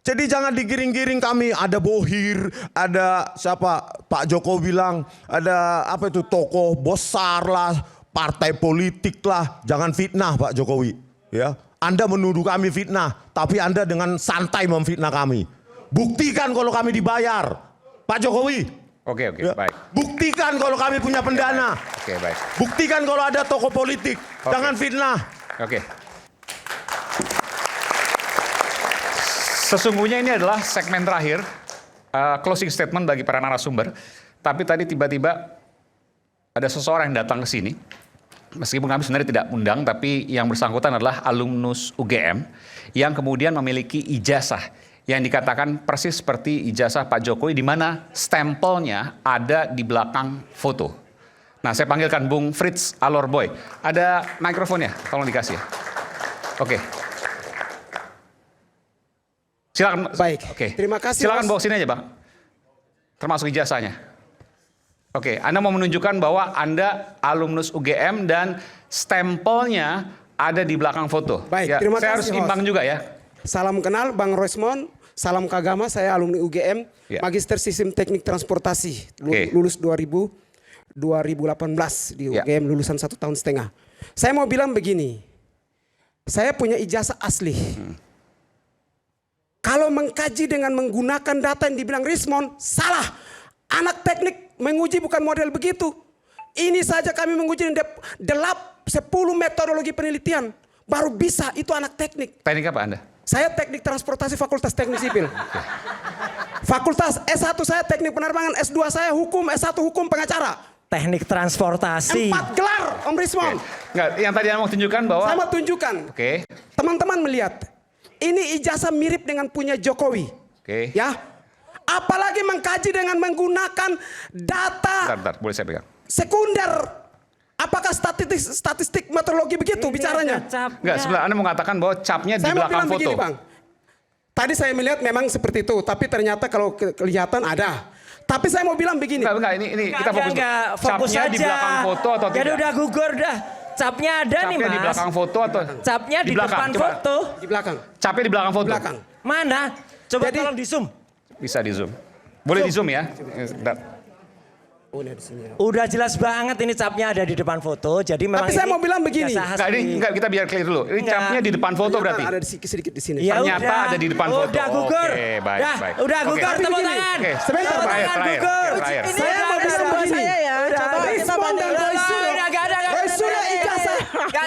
Jadi jangan digiring-giring kami. Ada Bohir, ada siapa? Pak Jokowi bilang ada apa itu tokoh besar lah, partai politik lah. Jangan fitnah Pak Jokowi. Ya, Anda menuduh kami fitnah, tapi Anda dengan santai memfitnah kami. Buktikan kalau kami dibayar, Pak Jokowi. Oke, Ya. baik. Buktikan kalau kami punya pendana. Oke, baik. Buktikan kalau ada tokoh politik. Jangan fitnah. Oke. Sesungguhnya ini adalah segmen terakhir, closing statement bagi para narasumber. Tapi tadi tiba-tiba ada seseorang yang datang ke sini. Meskipun kami sebenarnya tidak undang, tapi yang bersangkutan adalah alumnus UGM yang kemudian memiliki ijazah yang dikatakan persis seperti ijazah Pak Jokowi, di mana stempelnya ada di belakang foto. Nah, saya panggilkan Bung Frits Alorboy. Ada mikrofonnya, tolong dikasih. Oke. Silakan. Baik. Oke. Terima kasih. Silakan Mas. bawa sini aja, Bang. Termasuk ijazahnya. Oke, Anda mau menunjukkan bahwa Anda alumnus UGM dan stempelnya ada di belakang foto. Baik, Ya, terima saya kasih, harus imbang host. juga ya. Salam kenal Bang Roismond, salam kagama, saya alumni UGM, Ya. Magister Sistem Teknik Transportasi, Oke. lulus 2018 di Ya. UGM, lulusan 1,5 tahun. Saya mau bilang begini, saya punya ijazah asli. Kalau mengkaji dengan menggunakan data yang dibilang Rismond, salah. Anak teknik menguji bukan model begitu. Ini saja kami menguji 10 metodologi penelitian. Baru bisa, itu anak teknik. Teknik apa Anda? Saya teknik transportasi Fakultas Teknik Sipil. Fakultas S1 saya teknik penerbangan, S2 saya hukum, S1 hukum pengacara. Teknik transportasi. 4 gelar Om Rismond. Enggak, yang tadi Anda mau tunjukkan bahwa... Saya mau tunjukkan. Oke, Teman-teman melihat. Ini ijazah mirip dengan punya Jokowi. oke. Ya. Apalagi mengkaji dengan menggunakan data Bentar, boleh saya pegang? sekunder. Apakah statistik meteorologi begitu bicaranya? Enggak, sebenarnya Anda mengatakan bahwa capnya di Saya mau belakang bilang foto. begini Bang. Tadi saya melihat memang seperti itu. Tapi ternyata kalau kelihatan ada. Tapi saya mau bilang begini. Enggak, ini kita fokus. Fokus Capnya aja. di belakang foto atau Jadi tidak? udah gugur dah. Capnya ada nih Capnya Mas. di belakang foto atau? Capnya di belakang, depan coba. foto. Di belakang. Capnya di belakang foto? Di belakang. Mana? Coba Jadi- tolong di zoom. Bisa di zoom. Boleh di zoom ya? Bentar. Oh, ini di sini. Udah jelas banget ini capnya ada di depan foto. Jadi memang Tapi saya ini mau bilang begini. ijazah Enggak, ini asli. enggak, kita biar clear dulu. Ini Enggak. capnya di depan foto berarti? Ada sedikit di sini. Ya Ternyata udah. ada di depan foto. Udah gugur. Oke, baik, Dah, baik. Udah Oke. gugur, Tapi tepuk begini. tangan. Oke, Sebentar, Tepuk terakhir, tangan, terakhir, gugur. terakhir. Ini Saya udah mau ada bilang semua begini. saya ya. Coba kita Rismond dan bandingkan. Roy Suryo. Nggak ada. Roy Suryo ijazah.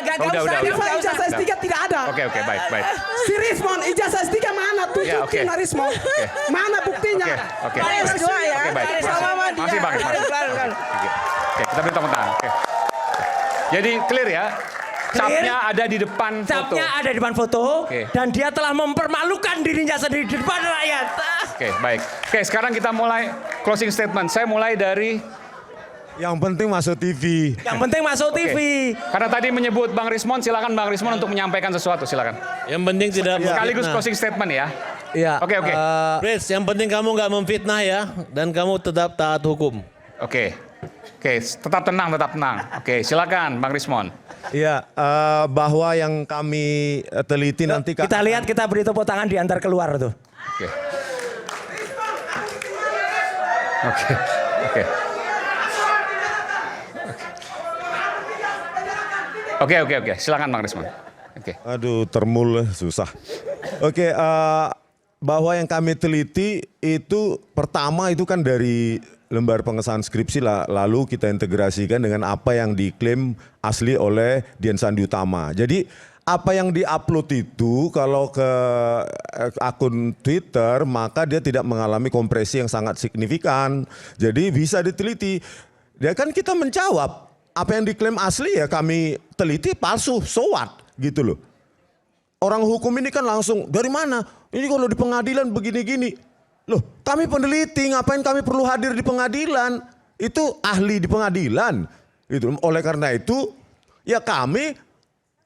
Nggak Udah, usah. udah. Ijazah S3 tidak ada. Oke, baik, baik. Si Rismond ijazah S3 mana? Ya, oke. Tunjukin Rismond. Mana buktinya? Oke. Mari S2 ya. Oke, baik. Mari sama dia. Masih Bang. Oke, kita beri tepuk tangan. Oke. Jadi clear ya. Capnya ada di depan foto. Capnya ada di depan foto. Oke. Dan dia telah mempermalukan dirinya sendiri di depan rakyat. Oke, baik. Oke, sekarang kita mulai closing statement. Saya mulai dari... Yang penting masuk TV. Yang penting masuk TV. Karena tadi menyebut Bang Rismond, silakan Bang Rismond untuk menyampaikan sesuatu, silakan. Yang penting tidak Sekaligus memfitnah. closing statement ya. Iya. Oke, oke. Prince, yang penting kamu nggak memfitnah ya, dan kamu tetap taat hukum. Oke. Oke, tetap tenang, tetap tenang. Oke, silakan Bang Rismond. Ya, bahwa yang kami teliti nanti Kita lihat, kita beri tepuk tangan diantar keluar tuh. Oke. Oke. Oke. Oke. Silakan Bang Rismond. Oke. Aduh, termul susah. Oke, bahwa yang kami teliti itu pertama itu kan dari lembar pengesahan skripsi lalu kita integrasikan dengan apa yang diklaim asli oleh Dian Sandi Utama. Jadi apa yang diupload itu kalau ke akun Twitter maka dia tidak mengalami kompresi yang sangat signifikan. Jadi bisa diteliti. Ya kan kita menjawab apa yang diklaim asli ya kami teliti palsu, so what gitu loh. Orang hukum ini kan langsung dari mana? Ini kalau di pengadilan begini-gini. Loh, kami peneliti, ngapain kami perlu hadir di pengadilan? Itu ahli di pengadilan. Gitu. Oleh karena itu, ya kami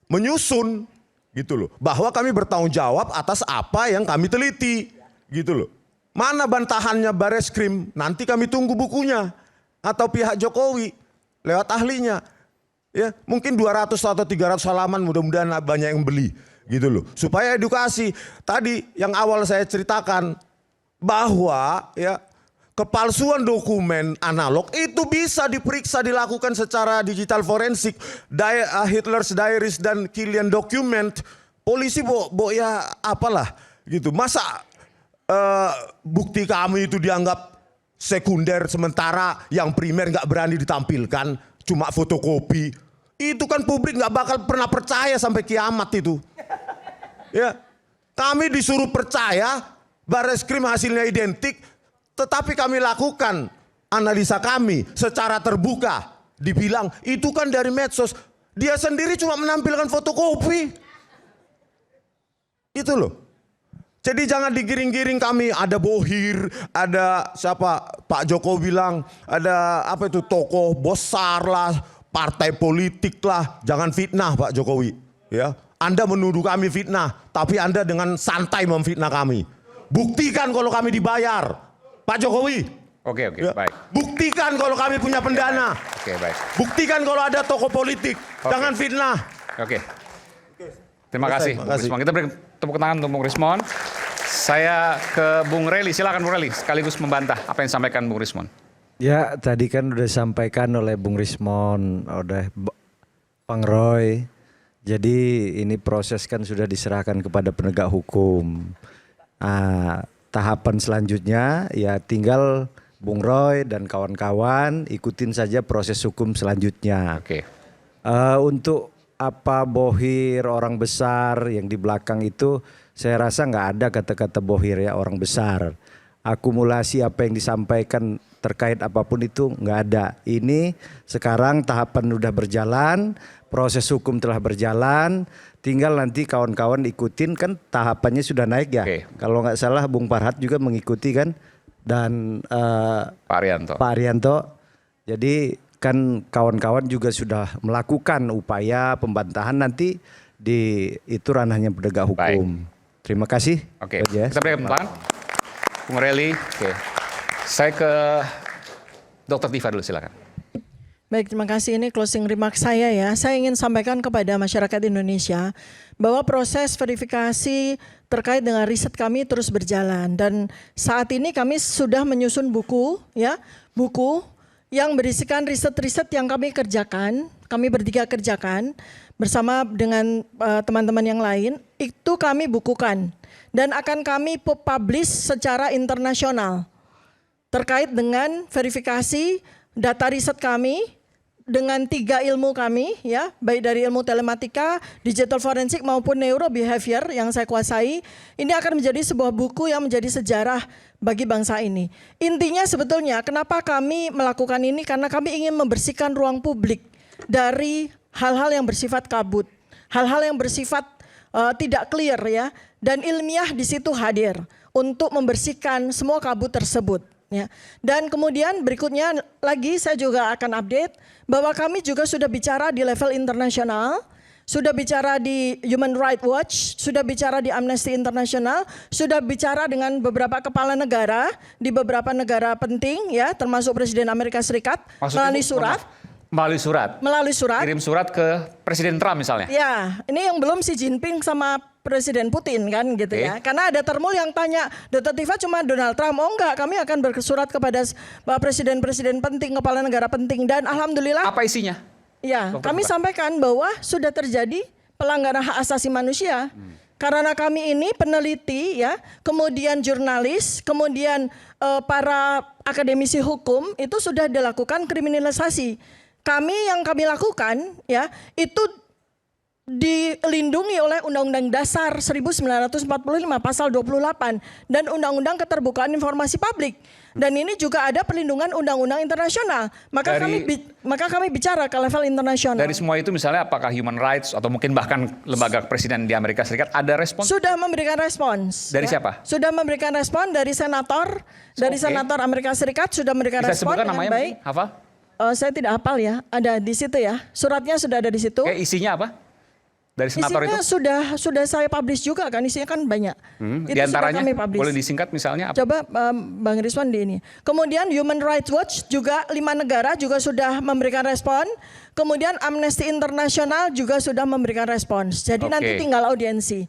menyusun gitu loh. Bahwa kami bertanggung jawab atas apa yang kami teliti. Gitu loh. Mana bantahannya Bareskrim? Nanti kami tunggu bukunya. Atau pihak Jokowi lewat ahlinya. Ya, mungkin 200 atau 300 halaman mudah-mudahan banyak yang beli. gitu loh. Supaya edukasi. Tadi yang awal saya ceritakan bahwa ya kepalsuan dokumen analog itu bisa diperiksa, dilakukan secara digital forensik. Hitler's Diaries dan Killian Document, polisi ya apalah gitu. Masa bukti kami itu dianggap sekunder sementara yang primer nggak berani ditampilkan, cuma fotokopi. Itu kan publik nggak bakal pernah percaya sampai kiamat itu. Ya, kami disuruh percaya, Bareskrim hasilnya identik, tetapi kami lakukan analisa kami secara terbuka. Dibilang itu kan dari medsos, dia sendiri cuma menampilkan fotokopi. Itu loh. Jadi jangan digiring-giring kami, ada bohir, ada siapa, Pak Jokowi bilang, ada apa itu tokoh besar lah, partai politik lah, jangan fitnah Pak Jokowi. Ya, Anda menuduh kami fitnah, tapi Anda dengan santai memfitnah kami. Buktikan kalau kami dibayar, Pak Jokowi. Oke, Ya. baik. Buktikan kalau kami punya pendana. Oke, baik. Buktikan kalau ada tokoh politik, jangan fitnah. Oke. Terima kasih, Bung Makasih. Rismon. Kita beri tepuk tangan untuk Bung Rismon. Saya ke Bung Reli, silakan Bung Reli, sekaligus membantah apa yang disampaikan Bung Rismon. Ya, tadi kan udah disampaikan oleh Bung Rismon, oleh Bang Roy. Jadi ini proses kan sudah diserahkan kepada penegak hukum. Tahapan selanjutnya ya tinggal Bung Roy dan kawan-kawan ikutin saja proses hukum selanjutnya. Oke. Untuk apa bohir orang besar yang di belakang itu, saya rasa nggak ada kata-kata bohir ya orang besar. Akumulasi apa yang disampaikan terkait apapun itu nggak ada. Ini sekarang tahapan udah berjalan, proses hukum telah berjalan, tinggal nanti kawan-kawan ikutin kan tahapannya sudah naik ya. Oke. Kalau nggak salah Bung Farhat juga mengikuti kan, dan Pak Arianto. Pak Arianto. Jadi kan kawan-kawan juga sudah melakukan upaya pembantahan, nanti itu ranahnya penegak hukum. Terima kasih. Oke, Coach Jess. kita beri tepuk tangan. Bung Reli, oke. Saya ke Dr. Tifa dulu, silakan. Baik, terima kasih. Ini closing remark saya ya. Saya ingin sampaikan kepada masyarakat Indonesia bahwa proses verifikasi terkait dengan riset kami terus berjalan, dan saat ini kami sudah menyusun buku yang berisikan riset-riset yang kami kerjakan, kami bertiga kerjakan bersama dengan teman-teman yang lain, itu kami bukukan dan akan kami publish secara internasional terkait dengan verifikasi data riset kami dengan 3 ilmu kami ya, baik dari ilmu telematika, digital forensik maupun neurobehavior yang saya kuasai. Ini akan menjadi sebuah buku yang menjadi sejarah bagi bangsa ini. Intinya sebetulnya kenapa kami melakukan ini, karena kami ingin membersihkan ruang publik dari hal-hal yang bersifat kabut, hal-hal yang bersifat tidak clear ya, dan ilmiah di situ hadir untuk membersihkan semua kabut tersebut. Ya. Dan kemudian berikutnya lagi saya juga akan update bahwa kami juga sudah bicara di level internasional, sudah bicara di Human Rights Watch, sudah bicara di Amnesty International, sudah bicara dengan beberapa kepala negara di beberapa negara penting ya, termasuk Presiden Amerika Serikat. Melalui surat. Melalui surat. Melalui surat. Kirim surat ke Presiden Trump misalnya. Ya, ini yang belum Xi Jinping sama Presiden Putin kan gitu ya. Karena ada termul yang tanya, Dr. Tifa cuma Donald Trump. Oh enggak, kami akan bersurat kepada presiden-presiden penting, kepala negara penting. Dan alhamdulillah. Apa isinya? Ya, Dr. kami Tifa sampaikan bahwa sudah terjadi pelanggaran hak asasi manusia. Karena kami ini peneliti ya, kemudian jurnalis, kemudian para akademisi hukum itu sudah dilakukan kriminalisasi. Yang kami lakukan ya, itu dilindungi oleh Undang-Undang Dasar 1945 pasal 28 dan Undang-Undang Keterbukaan Informasi Publik. Dan ini juga ada perlindungan undang-undang internasional. Maka kami bicara ke level internasional. Dari semua itu misalnya apakah Human Rights atau mungkin bahkan lembaga presiden di Amerika Serikat ada respons? Sudah memberikan respons. Dari siapa? Sudah memberikan respon dari senator, senator Amerika Serikat sudah memberikan Bisa respon sebutkan dengan namanya baik. mungkin? Hafal? Saya tidak hafal ya, ada di situ ya. Suratnya sudah ada di situ. Isinya apa? Dari senator Isinya itu? sudah saya publish juga kan, isinya kan banyak. Di antaranya sudah kami publish. boleh disingkat misalnya apa? Coba Bang Rizwan di ini. Kemudian Human Rights Watch juga 5 negara juga sudah memberikan respon. Kemudian Amnesty International juga sudah memberikan respons. Jadi nanti tinggal audiensi.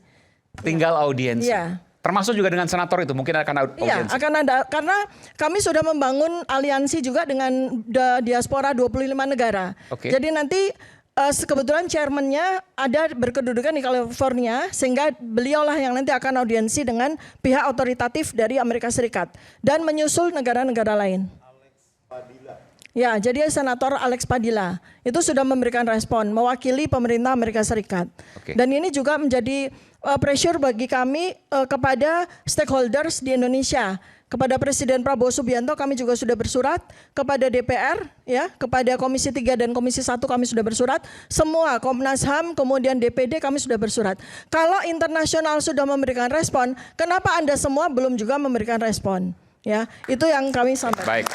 Tinggal audiensi. Iya. Termasuk juga dengan senator itu mungkin akan audiensi. Iya, akan ada karena kami sudah membangun aliansi juga dengan diaspora 25 negara. Oke. Jadi nanti kebetulan chairman-nya ada berkedudukan di California sehingga beliaulah yang nanti akan audiensi dengan pihak otoritatif dari Amerika Serikat dan menyusul negara-negara lain. Ya, jadi Senator Alex Padilla itu sudah memberikan respon mewakili pemerintah Amerika Serikat. Oke. Dan ini juga menjadi pressure bagi kami kepada stakeholders di Indonesia. Kepada Presiden Prabowo Subianto kami juga sudah bersurat, kepada DPR, ya, kepada Komisi 3 dan Komisi 1 kami sudah bersurat, semua Komnas HAM, kemudian DPD kami sudah bersurat. Kalau internasional sudah memberikan respon, kenapa Anda semua belum juga memberikan respon? Ya, itu yang kami sampaikan. Baik.